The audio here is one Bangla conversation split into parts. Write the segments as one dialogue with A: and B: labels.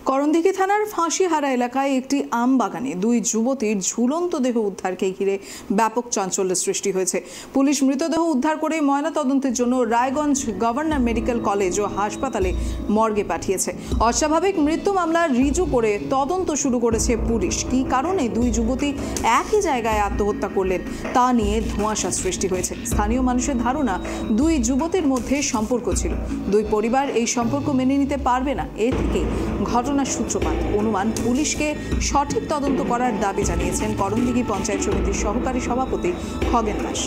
A: করণদিঘি থানার ফাঁসিহারা এলাকায় একটি আম বাগানে দুই যুবতীর ঝুলন্ত দেহ উদ্ধারকে ঘিরে ব্যাপক চাঞ্চল্যের সৃষ্টি হয়েছে। পুলিশ মৃতদেহ উদ্ধার করে ময়নাতদন্তের জন্য রায়গঞ্জ গভর্নর মেডিকেল কলেজ ও হাসপাতালে মর্গে পাঠিয়েছে। অস্বাভাবিক মৃত্যু মামলা রিজু করে তদন্ত শুরু করেছে পুলিশ। কী কারণে দুই যুবতী একই জায়গায় আত্মহত্যা করলেন তা নিয়ে ধোঁয়াশা সৃষ্টি হয়েছে। স্থানীয় মানুষের ধারণা দুই যুবতীর মধ্যে সম্পর্ক ছিল। দুই পরিবার এই সম্পর্ক মেনে নিতে পারবে না। এ থেকে ঘটনার সূত্রপাত। অনুমান পুলিশকে সঠিক তদন্ত করার দাবি জানিয়েছেন করণদিঘি পঞ্চায়েত সমিতির সহকারী সভাপতি খগেন দাস।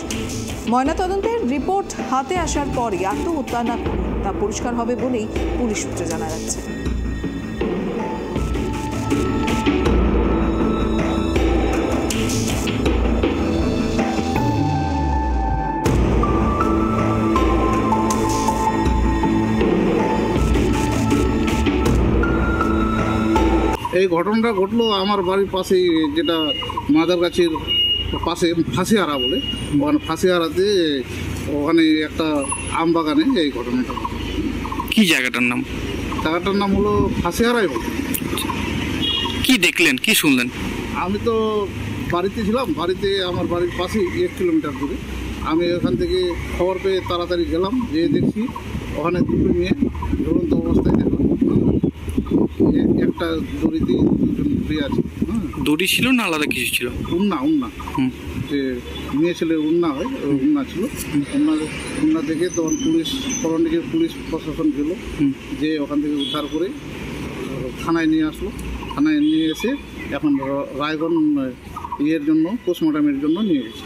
A: ময়নাতদন্তের রিপোর্ট হাতে আসার পরই আত্মহত্যা না তা পরিষ্কার হবে বলেই পুলিশ সূত্রে জানা যাচ্ছে।
B: এই ঘটনাটা ঘটলো আমার বাড়ির পাশেই, যেটা মাদারগাছির পাশে ফাঁসিহারা বলে, ওখানে ফাঁসিহারাতে ওখানে একটা আম বাগানে এই ঘটনাটা।
C: কি জায়গাটার নাম?
B: জায়গাটার নাম হলো ফাঁসিহারাই বলে।
C: কি দেখলেন, কি শুনলেন?
B: আমি তো বাড়িতে ছিলাম, বাড়িতে আমার বাড়ির পাশেই 1 কিলোমিটার দূরে। আমি ওখান থেকে খবর পেয়ে তাড়াতাড়ি গেলাম, যেয়ে দেখছি ওখানে দুটো মেয়ে ঝুলন্ত অবস্থায় দেখলাম। একটা দড়িতে দুজন ঘুরে আছে।
C: দড়ি ছিল না আলাদা কিছু ছিল?
B: উন্না যে মেয়ে ছেলে উন্না হয়, ওই উন্না ছিল। উন্না থেকে তখন করণদিঘির পুলিশ প্রশাসন গেল, যে ওখান থেকে উদ্ধার করে থানায় নিয়ে আসলো। থানায় নিয়ে এসে এখন রায়গঞ্জ জন্য পোস্টমর্টমের জন্য নিয়ে গেছে।